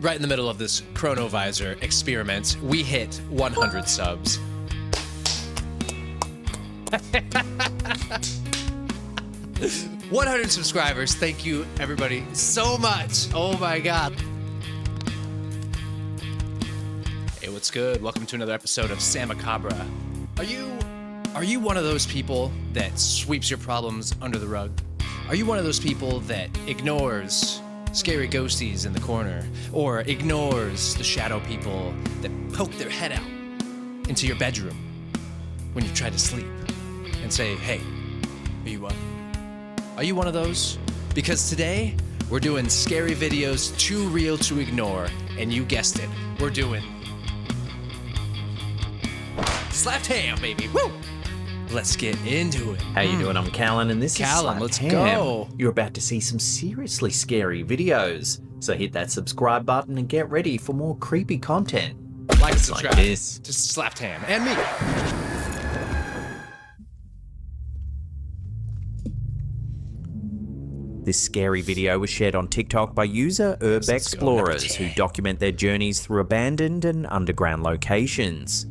right in the middle of this chronovisor experiment, we hit 100 subs. 100 subscribers. Thank you, everybody, so much. Oh my God. Hey, what's good? Welcome to another episode of Samacabra. Are you one of those people that sweeps your problems under the rug? Are you one of those people that ignores scary ghosties in the corner, or ignores the shadow people that poke their head out into your bedroom when you try to sleep and say, hey, are you up? Are you one of those? Because today, we're doing scary videos too real to ignore, and you guessed it, we're doing slapped ham, baby. Woo! Let's get into it. How you doing? I'm Callan, and this Callum, is let's Ham. go. You're about to see some seriously scary videos, so hit that subscribe button and get ready for more creepy content. Like and subscribe like this. to Slapped Ham and me. This scary video was shared on TikTok by user Herb Explorers, who document their journeys through abandoned and underground locations.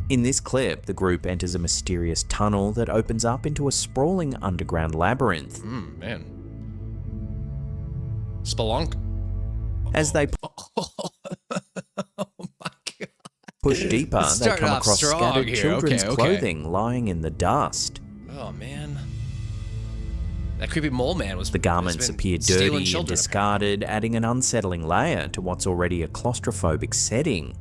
In this clip, the group enters a mysterious tunnel that opens up into a sprawling underground labyrinth. Man. Spelunk. As they Oh my God. push deeper, they Starting come off across strong scattered here. children's Okay. clothing lying in the dust. Oh man. That creepy mole man was. The garments has been appear stealing dirty and children, discarded, adding an unsettling layer to what's already a claustrophobic setting.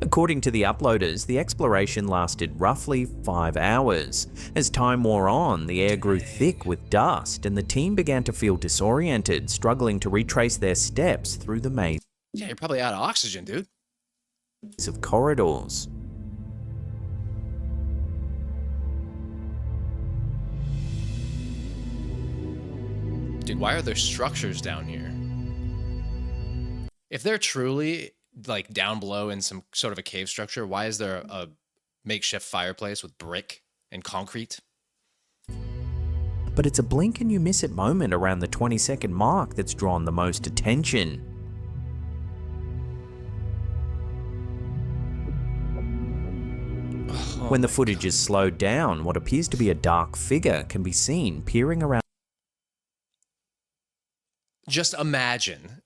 According to the uploaders, the exploration lasted roughly 5 hours. As time wore on, the air grew thick with dust, and the team began to feel disoriented, struggling to retrace their steps through the maze Yeah, you're probably out of oxygen, dude. of corridors. Dude, why are there structures down here? If they're truly like down below in some sort of a cave structure, why is there a makeshift fireplace with brick and concrete? But it's a blink and you miss it moment around the 20-second mark that's drawn the most attention. When the footage is slowed down, what appears to be a dark figure can be seen peering around. Just imagine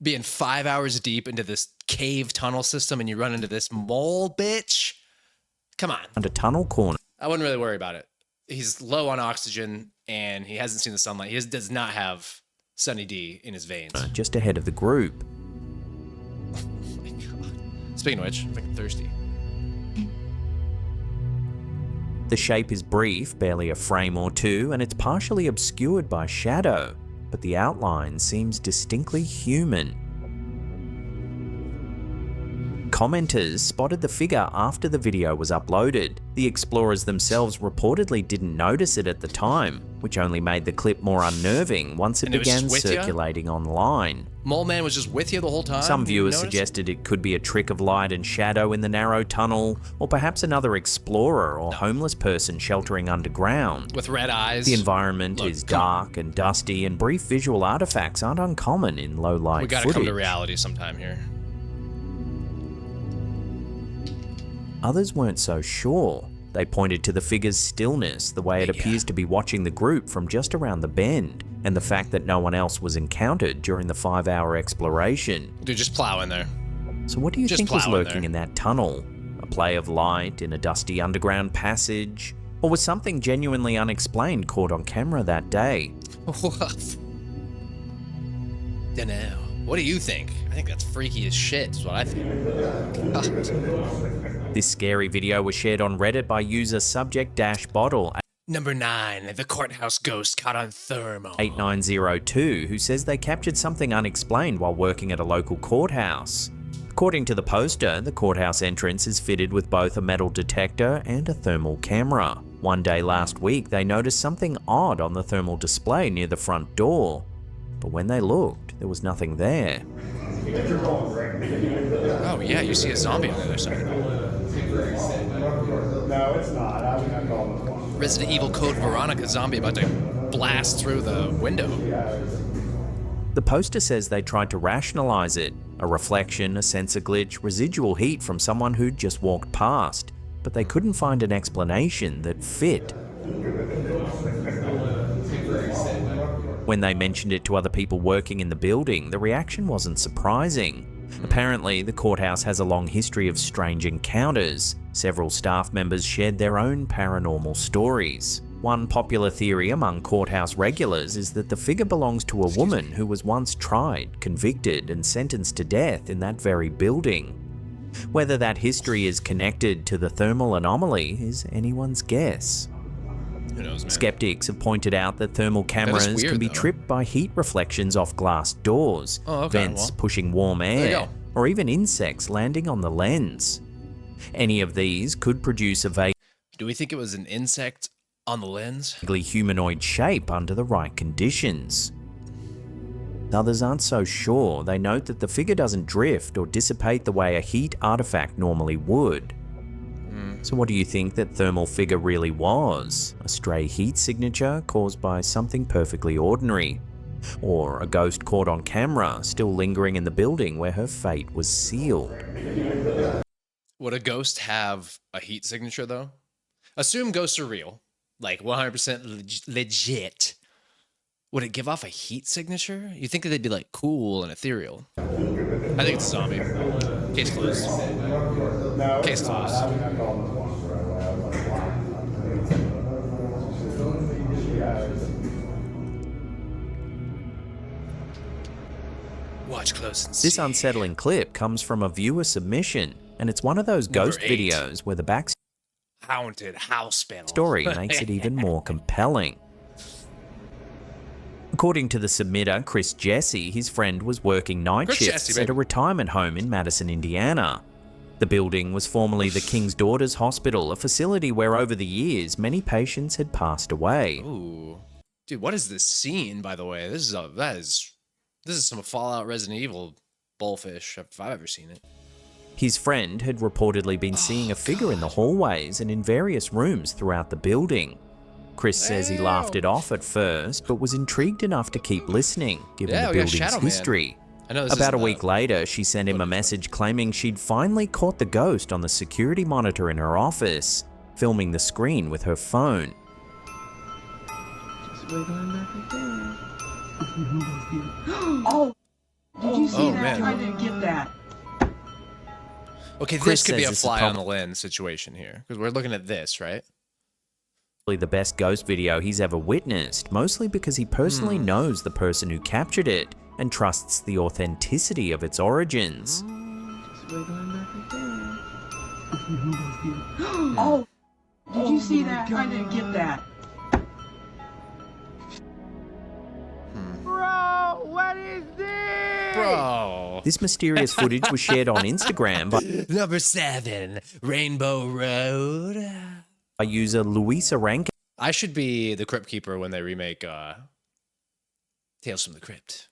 being 5 hours deep into this cave tunnel system and you run into this mole bitch. Come on. A tunnel corner. I wouldn't really worry about it. He's low on oxygen and he hasn't seen the sunlight. He does not have Sunny D in his veins. Just ahead of the group. Oh my God. Speaking of which, I'm fucking thirsty. The shape is brief, barely a frame or two, and it's partially obscured by shadow, but the outline seems distinctly human. Commenters spotted the figure after the video was uploaded. The explorers themselves reportedly didn't notice it at the time, which only made the clip more unnerving once it began circulating online. Mole Man was just with you the whole time? Some viewers suggested it could be a trick of light and shadow in the narrow tunnel, or perhaps another explorer or homeless person sheltering underground. With red eyes. The environment is dark and dusty, and brief visual artifacts aren't uncommon in low-light We gotta footage. come to reality sometime here. Others weren't so sure. They pointed to the figure's stillness, the way it appears to be watching the group from just around the bend, and the fact that no one else was encountered during the 5-hour exploration. Dude, just plow in there. So what do you Just think was plow in lurking there. in that tunnel? A play of light in a dusty underground passage? Or was something genuinely unexplained caught on camera that day? Dunno. What do you think? I think that's freaky as shit, is what I think. This scary video was shared on Reddit by user subject-bottle Number 9, the courthouse ghost caught on thermal. 8902, who says they captured something unexplained while working at a local courthouse. According to the poster, the courthouse entrance is fitted with both a metal detector and a thermal camera. One day last week, they noticed something odd on the thermal display near the front door. But when they looked, there was nothing there. Oh yeah, you see a zombie on the other side. No, it's not. I'm not calling it one. Resident Evil Code Veronica zombie about to blast through the window. The poster says they tried to rationalize it, a reflection, a sensor glitch, residual heat from someone who'd just walked past, but they couldn't find an explanation that fit. When they mentioned it to other people working in the building, the reaction wasn't surprising. Apparently, the courthouse has a long history of strange encounters. Several staff members shared their own paranormal stories. One popular theory among courthouse regulars is that the figure belongs to a woman who was once tried, convicted, and sentenced to death in that very building. Whether that history is connected to the thermal anomaly is anyone's guess. Who knows, man? Skeptics have pointed out that thermal cameras can be tripped by heat reflections off glass doors, vents pushing warm air, or even insects landing on the lens. Any of these could produce a vaguely Do we think it was an insect on the lens? humanoid shape under the right conditions. Others aren't so sure. They note that the figure doesn't drift or dissipate the way a heat artifact normally would. So what do you think that thermal figure really was? A stray heat signature caused by something perfectly ordinary? Or a ghost caught on camera, still lingering in the building where her fate was sealed? Would a ghost have a heat signature, though? Assume ghosts are real, like 100% legit. Would it give off a heat signature? You think that they'd be like cool and ethereal? I think it's a zombie. Case closed. Case closed. Watch close and see. This unsettling clip comes from a viewer submission, and it's one of those ghost videos where the Haunted house panel story makes it even more compelling. According to the submitter, Chris Jesse, his friend was working night shifts at a retirement home in Madison, Indiana. The building was formerly the King's Daughters Hospital, a facility where over the years many patients had passed away. Ooh. Dude, what is this scene, by the way? This is some Fallout Resident Evil bullfish if I've ever seen it. His friend had reportedly been seeing a figure in the hallways and in various rooms throughout the building. Chris says he laughed it off at first, but was intrigued enough to keep listening, given the building's history. About a week later, she sent him a message claiming she'd finally caught the ghost on the security monitor in her office, filming the screen with her phone. Just wiggling back and forth. Oh, did you see that? Man. I didn't get that. Okay, this could be a fly on the lens situation here, because we're looking at this, right? The best ghost video he's ever witnessed, mostly because he personally knows the person who captured it and trusts the authenticity of its origins. Just wiggling back and forth. Oh, did you see that? I didn't get that. Bro, what is this? Bro. This mysterious footage was shared on Instagram by Number 7, Rainbow Road. User Luisa Rankin. I should be the Crypt Keeper when they remake Tales from the Crypt.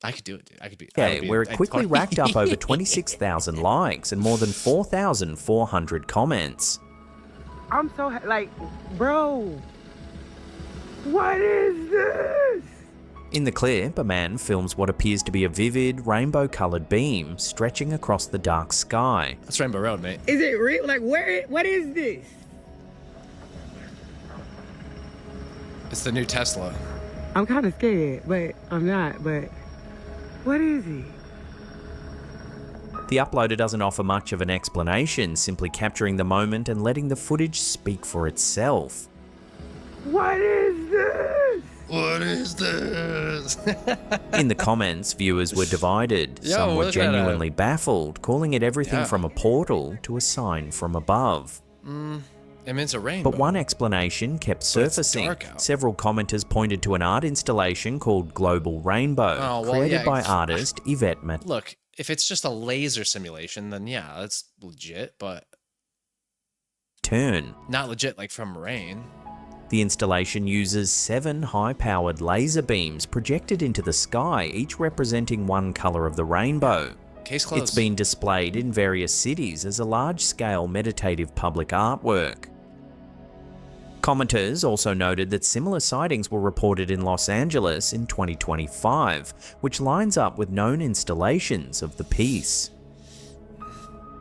I could do it, dude. I could be. Okay, where it quickly racked up over 26,000 likes and more than 4,400 comments. I'm so bro, what is this? In the clip, a man films what appears to be a vivid, rainbow-colored beam stretching across the dark sky. That's Rainbow Road, mate. Is it real? What is this? It's the new Tesla. I'm kind of scared, but I'm not, but what is he? The uploader doesn't offer much of an explanation, simply capturing the moment and letting the footage speak for itself. What is this? What is this? In the comments, viewers were divided. Some were genuinely baffled, calling it everything from a portal to a sign from above. It means a rainbow. But one explanation kept surfacing. Several commenters pointed to an art installation called Global Rainbow, created by artist Yvette Matt. Look, if it's just a laser simulation, then yeah, that's legit, but not legit like from rain. The installation uses 7 high-powered laser beams projected into the sky, each representing one color of the rainbow. Case closed. It's been displayed in various cities as a large-scale meditative public artwork. Commenters also noted that similar sightings were reported in Los Angeles in 2025, which lines up with known installations of the piece.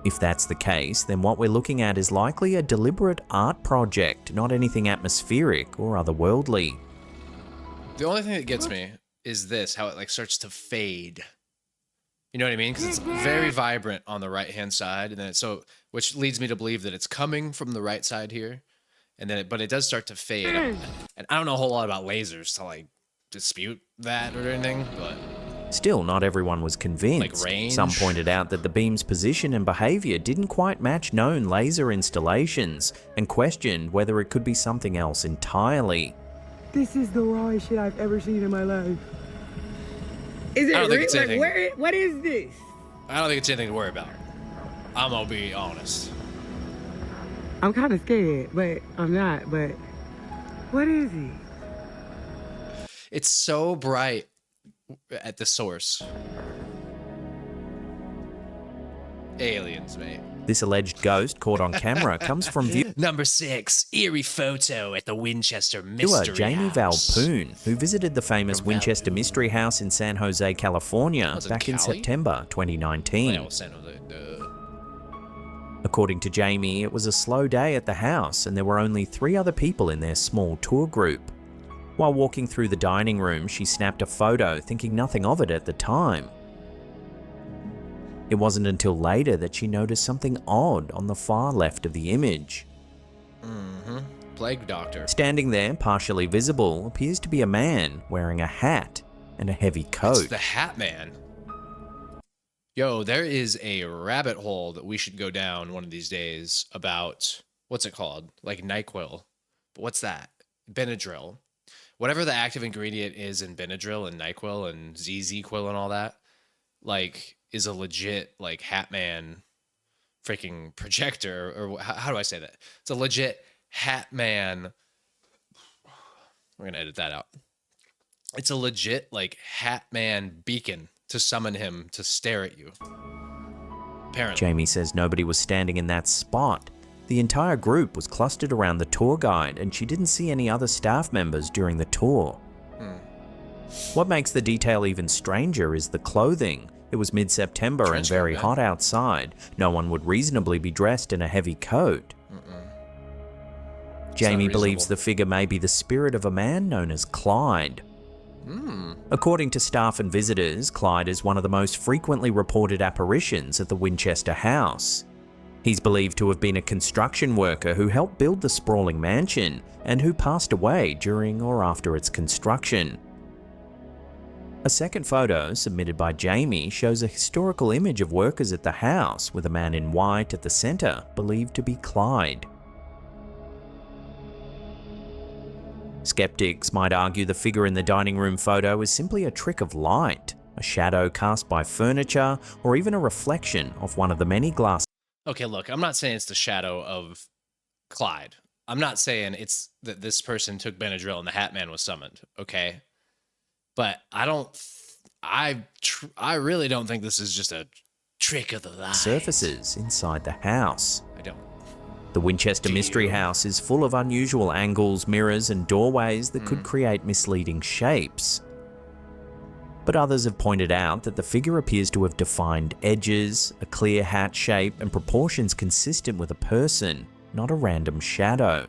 If that's the case, then what we're looking at is likely a deliberate art project, not anything atmospheric or otherworldly. The only thing that gets me is this, how it like starts to fade. You know what I mean? Because it's very vibrant on the right-hand side, and then which leads me to believe that it's coming from the right side here, and then but it does start to fade. And I don't know a whole lot about lasers to like dispute that or anything, but still, not everyone was convinced. Like range? Some pointed out that the beam's position and behavior didn't quite match known laser installations, and questioned whether it could be something else entirely. This is the rawest shit I've ever seen in my life. Is it I don't think it's like, anything. what is this? I don't think it's anything to worry about. I'm gonna be honest. I'm kind of scared, but I'm not. But what is it? It's so bright at the source. Aliens, mate. This alleged ghost caught on camera comes from viewer Number 6, eerie photo at the Winchester Mystery Jamie House. Valpoon, who visited the famous From Winchester Valpoon. Mystery House in San Jose, California, Was it back in Cali? September 2019. Yeah, well, San Jose, duh. According to Jamie, it was a slow day at the house and there were only 3 other people in their small tour group. While walking through the dining room, she snapped a photo, thinking nothing of it at the time. It wasn't until later that she noticed something odd on the far left of the image. Plague Doctor. Standing there, partially visible, appears to be a man wearing a hat and a heavy coat. It's the Hat Man. Yo, there is a rabbit hole that we should go down one of these days about, what's it called? Like NyQuil. But what's that? Benadryl. Whatever the active ingredient is in Benadryl and NyQuil and ZZ-Quil and all that, like, is a legit, like, Hat Man freaking projector, or how do I say that? It's a legit Hat Man. We're going to edit that out. It's a legit, like, Hat Man beacon to summon him to stare at you. Apparently. Jamie says nobody was standing in that spot. The entire group was clustered around the tour guide and she didn't see any other staff members during the tour. What makes the detail even stranger is the clothing. It was mid-September and Trench coat, very man. hot outside. No one would reasonably be dressed in a heavy coat. Jamie believes the figure may be the spirit of a man known as Clyde. According to staff and visitors, Clyde is one of the most frequently reported apparitions at the Winchester House. He's believed to have been a construction worker who helped build the sprawling mansion and who passed away during or after its construction. A second photo, submitted by Jamie, shows a historical image of workers at the house with a man in white at the center, believed to be Clyde. Skeptics might argue the figure in the dining room photo is simply a trick of light, a shadow cast by furniture, or even a reflection of one of the many glass. Okay, look, I'm not saying it's the shadow of Clyde. I'm not saying it's that this person took Benadryl and the Hat Man was summoned, okay? But I really don't think this is just a trick of the light. Surfaces inside the house. I don't. The Winchester Mystery House is full of unusual angles, mirrors, and doorways that could create misleading shapes. But others have pointed out that the figure appears to have defined edges, a clear hat shape, and proportions consistent with a person, not a random shadow.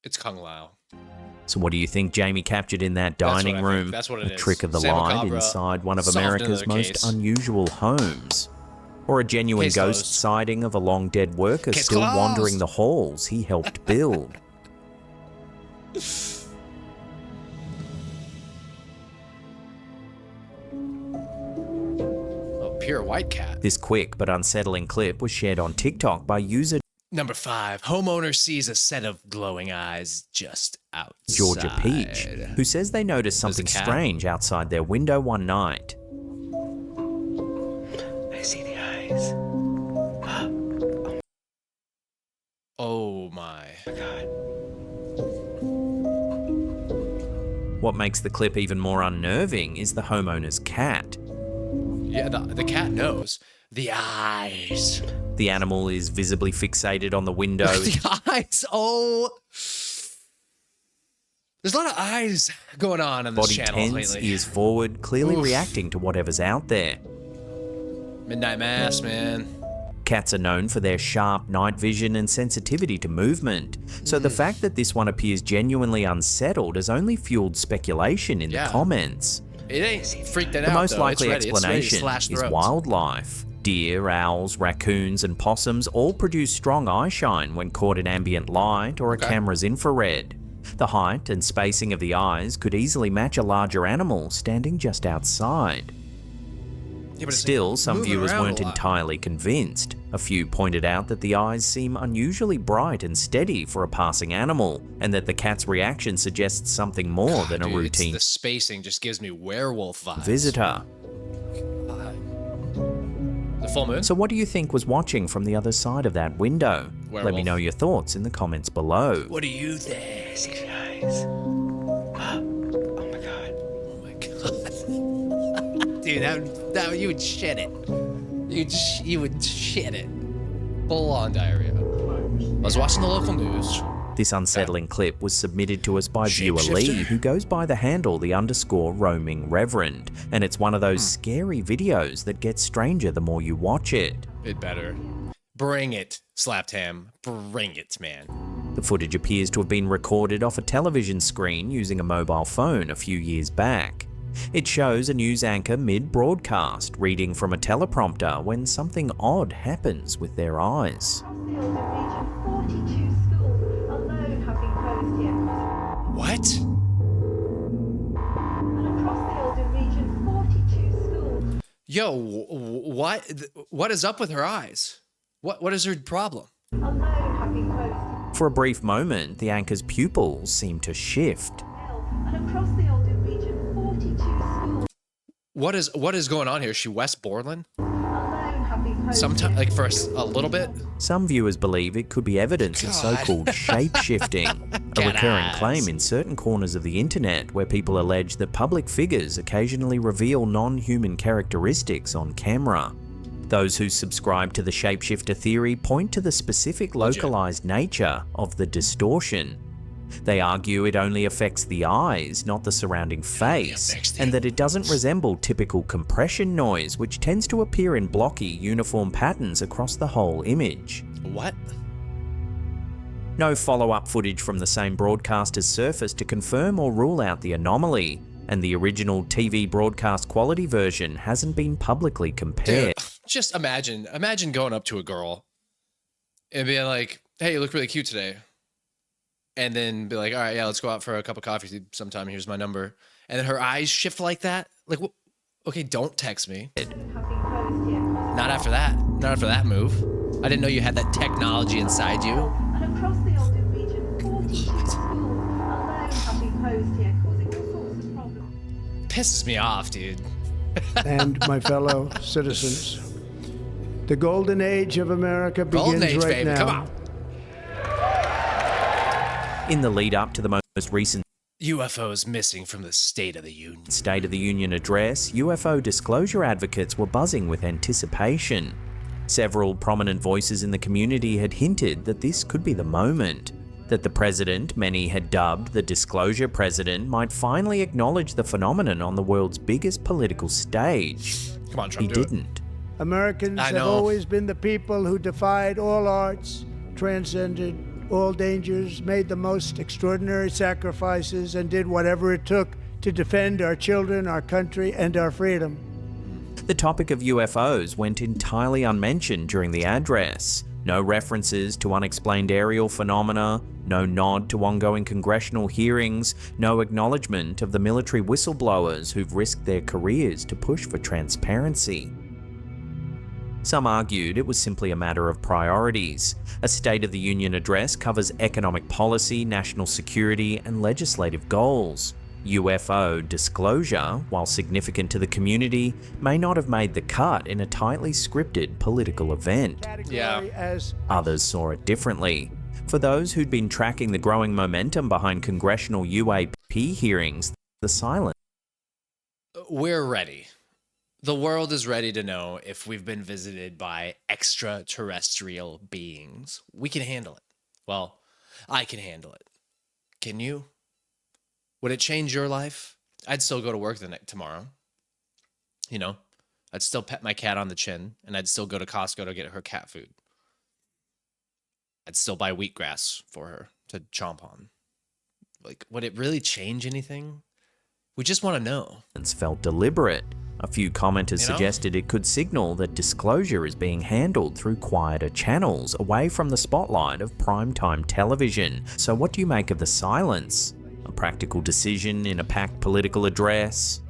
It's Kung Lao. So what do you think Jamie captured in that That's what I dining think. room? That's what it A is. trick of the light Samacabra inside one of solved America's another most case. unusual homes? Or a genuine Case ghost closed. sighting of a long dead worker Case still closed. wandering the halls he helped build? Oh, pure white cat. This quick but unsettling clip was shared on TikTok by user Number 5, homeowner sees a set of glowing eyes just outside. Georgia Peach, who says they noticed There's a something cat. strange outside their window one night. I see the eyes. Oh my. God. What makes the clip even more unnerving is the homeowner's cat. Yeah, the cat knows. The eyes. The animal is visibly fixated on the window. The eyes. Oh. There's a lot of eyes going on this Body channel tense, lately. ears forward, clearly Oof. reacting to whatever's out there. Midnight Mass, man. Cats are known for their sharp night vision and sensitivity to movement, so the fact that this one appears genuinely unsettled has only fueled speculation in the comments. It ain't freaked it out. The most though. likely It's ready to explanation slash is throats. wildlife. Deer, owls, raccoons, and possums all produce strong eye shine when caught in ambient light or a camera's infrared. The height and spacing of the eyes could easily match a larger animal standing just outside. Yeah, but it's Still, some moving viewers around a weren't lot. entirely convinced. A few pointed out that the eyes seem unusually bright and steady for a passing animal, and that the cat's reaction suggests something more than a Dude, routine the spacing just gives me werewolf vibes. visitor. The full moon? So what do you think was watching from the other side of that window? Let me Werewolf. know your thoughts in the comments below. What do you think? Guys. Oh my god. Oh my god. Dude, that you would shit it. You would shit it. Full on diarrhea. I was watching the local news. This unsettling clip was submitted to us by viewer Shapeshifter? Lee, who goes by the handle _roaming reverend, and it's one of those scary videos that gets stranger the more you watch it. It better. Bring it, Slapped Ham. Bring it, man. The footage appears to have been recorded off a television screen using a mobile phone a few years back. It shows a news anchor mid-broadcast reading from a teleprompter when something odd happens with their eyes. What? Yo, what is up with her eyes? What is her problem? For a brief moment, the anchor's pupils seem to shift. What is going on here? Is she West Borland? Sometimes, like for a little bit. Some viewers believe it could be evidence of so-called shape-shifting, a recurring claim in certain corners of the internet where people allege that public figures occasionally reveal non-human characteristics on camera. Those who subscribe to the shapeshifter theory point to the specific localized nature of the distortion. They argue it only affects the eyes, not the surrounding face, and that it doesn't resemble typical compression noise, which tends to appear in blocky, uniform patterns across the whole image. What? No follow-up footage from the same broadcast has surfaced to confirm or rule out the anomaly, and the original TV broadcast quality version hasn't been publicly compared. Dude, just imagine going up to a girl and being like, "Hey, you look really cute today." And then be like, all right, yeah, let's go out for a cup of coffee sometime. Here's my number. And then her eyes shift like that. Like, okay, don't text me. Not after that. Not after that move. I didn't know you had that technology inside you. Pisses me off, dude. And my fellow citizens, the golden age of America begins Golden age, right baby. now. Come on. In the lead up to the most recent UFOs missing from the State of the Union. State of the Union address, UFO disclosure advocates were buzzing with anticipation. Several prominent voices in the community had hinted that this could be the moment, that the president many had dubbed the disclosure president might finally acknowledge the phenomenon on the world's biggest political stage. Come on, Trump, He do it. didn't. Americans I have know. always been the people who defied all odds, transcended all dangers, made the most extraordinary sacrifices, and did whatever it took to defend our children, our country, and our freedom. The topic of UFOs went entirely unmentioned during the address. No references to unexplained aerial phenomena, no nod to ongoing congressional hearings, no acknowledgement of the military whistleblowers who've risked their careers to push for transparency. Some argued it was simply a matter of priorities. A State of the Union address covers economic policy, national security, and legislative goals. UFO disclosure, while significant to the community, may not have made the cut in a tightly scripted political event. Yeah. As Others saw it differently. For those who'd been tracking the growing momentum behind congressional UAP hearings, the silence We're ready. The world is ready to know if we've been visited by extraterrestrial beings. We can handle it. Well, I can handle it. Can you? Would it change your life? I'd still go to work tomorrow. You know, I'd still pet my cat on the chin, and I'd still go to Costco to get her cat food. I'd still buy wheatgrass for her to chomp on. Like, would it really change anything? We just want to know. Felt deliberate. A few commenters suggested it could signal that disclosure is being handled through quieter channels, away from the spotlight of primetime television. So what do you make of the silence? A practical decision in a packed political address?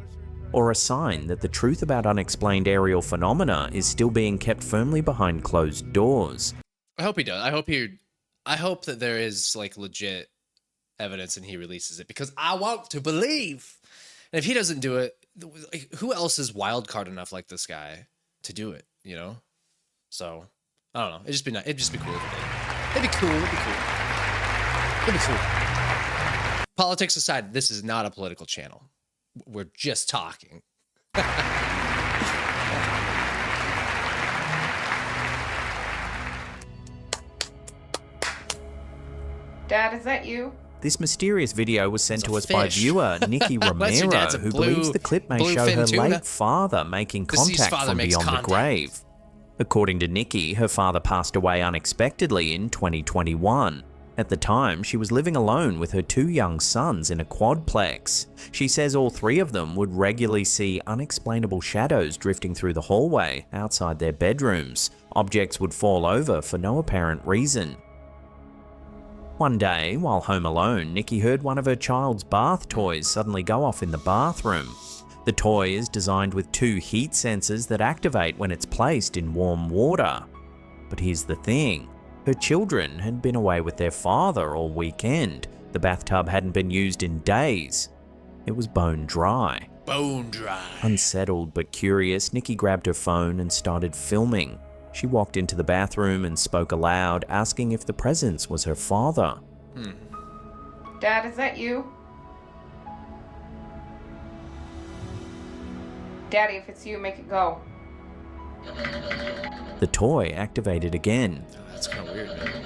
Or a sign that the truth about unexplained aerial phenomena is still being kept firmly behind closed doors? I hope he does. I hope that there is like legit evidence and he releases it, because I want to believe. And if he doesn't do it, who else is wild card enough like this guy to do it, you know? So, I don't know. It'd just be nice. It'd just be cool if it did. It'd be cool. It'd be cool. It'd be cool. Politics aside, this is not a political channel. We're just talking. Dad, is that you? This mysterious video was sent to us by viewer Nikki Romero, who believes the clip may show her late father making contact from beyond the grave. According to Nikki, her father passed away unexpectedly in 2021. At the time, she was living alone with her 2 young sons in a quadplex. She says all 3 of them would regularly see unexplainable shadows drifting through the hallway outside their bedrooms. Objects would fall over for no apparent reason. One day, while home alone, Nikki heard one of her child's bath toys suddenly go off in the bathroom. The toy is designed with 2 heat sensors that activate when it's placed in warm water. But here's the thing. Her children had been away with their father all weekend. The bathtub hadn't been used in days. It was bone dry. Bone dry. Unsettled but curious, Nikki grabbed her phone and started filming. She walked into the bathroom and spoke aloud, asking if the presence was her father. Dad, is that you? Daddy, if it's you, make it go. The toy activated again. Oh, that's kind of weird, man.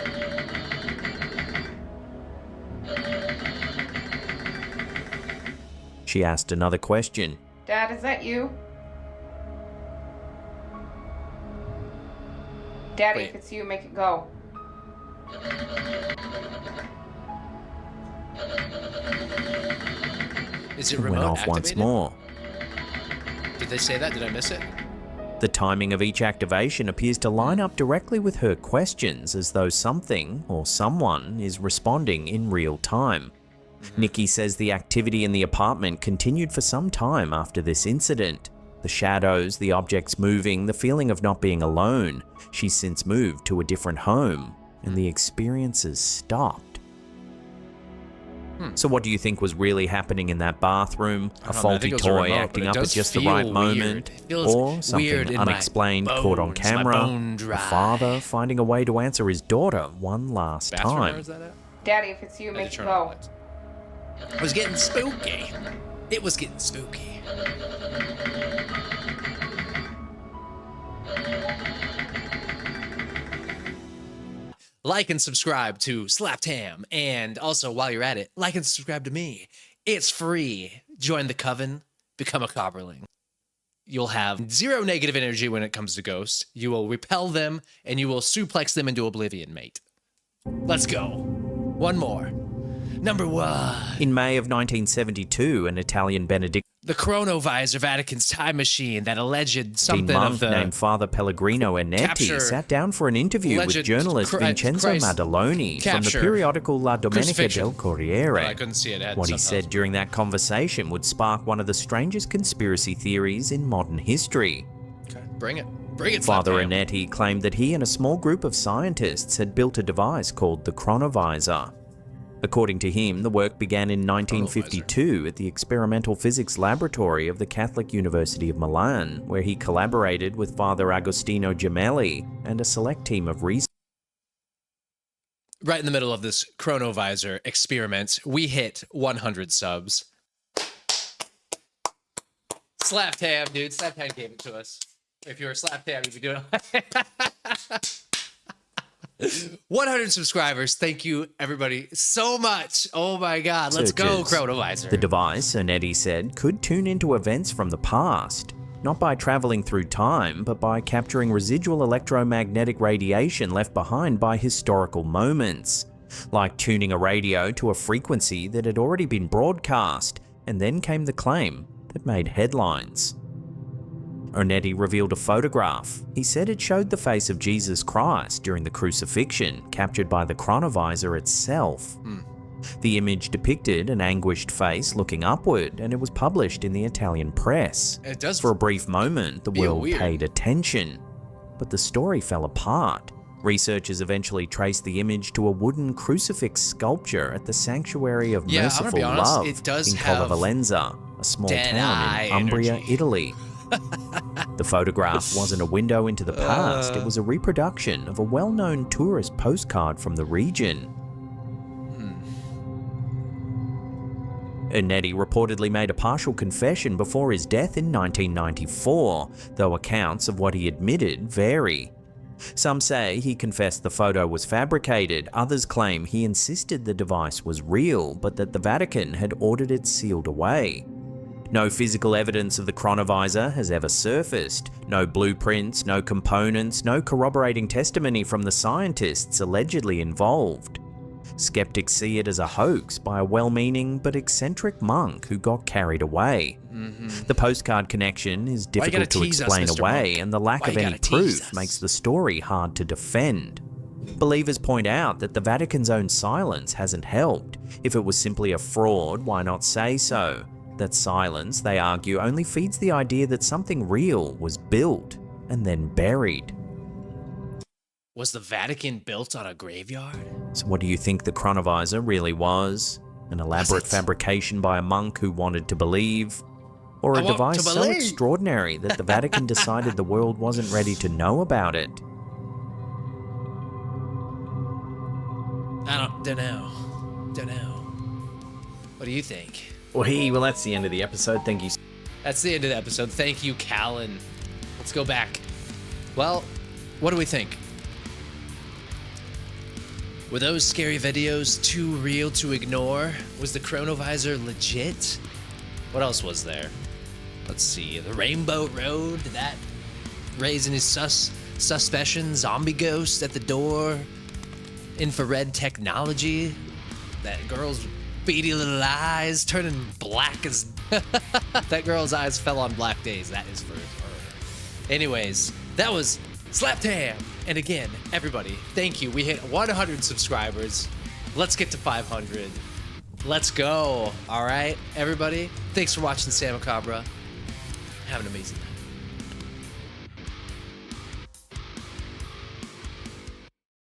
She asked another question. Dad, is that you? Daddy, if it's you, make it go. Is it It remote went off activated? once more. Did they say that? Did I miss it? The timing of each activation appears to line up directly with her questions, as though something or someone is responding in real time. Nikki says the activity in the apartment continued for some time after this incident. The shadows, the objects moving, the feeling of not being alone. She's since moved to a different home, and the experiences stopped. So what do you think was really happening in that bathroom? A faulty toy acting up at just the right moment? Or something unexplained caught on camera? A father finding a way to answer his daughter one last time? Daddy, if it's you, make it go. It was getting spooky. It was getting spooky. Like and subscribe to Slapped Ham, and also while you're at it, like and subscribe to me. It's free. Join the coven, become a cobberling. You'll have 0 negative energy when it comes to ghosts. You will repel them, and you will suplex them into oblivion, mate. Let's go. One more. Number 1. In May of 1972, an Italian Benedict The chronovisor, Vatican's time machine, that alleged something monk of the named Father Pellegrino Ernetti sat down for an interview with journalist Vincenzo Maddaloni from the periodical La Domenica del Corriere. I couldn't see it. What he said during that conversation would spark one of the strangest conspiracy theories in modern history. Okay, bring it. Bring it, Father Slap Ham. Ernetti claimed that he and a small group of scientists had built a device called the chronovisor. According to him, the work began in 1952 at the Experimental Physics Laboratory of the Catholic University of Milan, where he collaborated with Father Agostino Gemelli and a select team of researchers. Right in the middle of this chronovisor experiment, we hit 100 subs. Slap Tab, dude. Slap Tab gave it to us. If you were a Slap Tab, you'd be doing it. 100 subscribers. Thank you, everybody, so much. Oh my God. Let's go, Chronovisor. The device, Onetti said, could tune into events from the past, not by traveling through time, but by capturing residual electromagnetic radiation left behind by historical moments, like tuning a radio to a frequency that had already been broadcast, and then came the claim that made headlines. Onetti revealed a photograph. He said it showed the face of Jesus Christ during the crucifixion, captured by the chronovisor itself. The image depicted an anguished face looking upward, and it was published in the Italian press. It does. For a brief moment, the world paid attention, but the story fell apart. Researchers eventually traced the image to a wooden crucifix sculpture at the Sanctuary of Merciful Love in Colla Valenza, a small town in Umbria, Italy. The photograph wasn't a window into the past, it was a reproduction of a well-known tourist postcard from the region. Onetti reportedly made a partial confession before his death in 1994, though accounts of what he admitted vary. Some say he confessed the photo was fabricated, others claim he insisted the device was real, but that the Vatican had ordered it sealed away. No physical evidence of the chronovisor has ever surfaced. No blueprints, no components, no corroborating testimony from the scientists allegedly involved. Skeptics see it as a hoax by a well-meaning but eccentric monk who got carried away. The postcard connection is difficult to explain away, and the lack of any proof makes the story hard to defend. Believers point out that the Vatican's own silence hasn't helped. If it was simply a fraud, why not say so? That silence, they argue, only feeds the idea that something real was built and then buried. Was the Vatican built on a graveyard? So what do you think the chronovisor really was? An elaborate fabrication by a monk who wanted to believe? Or a device so extraordinary that the Vatican decided the world wasn't ready to know about it? I don't know. What do you think? Well, that's the end of the episode. Thank you. That's the end of the episode. Thank you, Callan. Let's go back. Well, what do we think? Were those scary videos too real to ignore? Was the chronovisor legit? What else was there? Let's see. The Rainbow Road, did that raise any suspicion? Zombie ghost at the door? Infrared technology? That girl's beady little eyes turning black as... That girl's eyes fell on black days. That is for her. Anyways, that was Slap Tam. And again, everybody, thank you. We hit 100 subscribers. Let's get to 500. Let's go. All right, everybody. Thanks for watching Samacabra. Have an amazing night.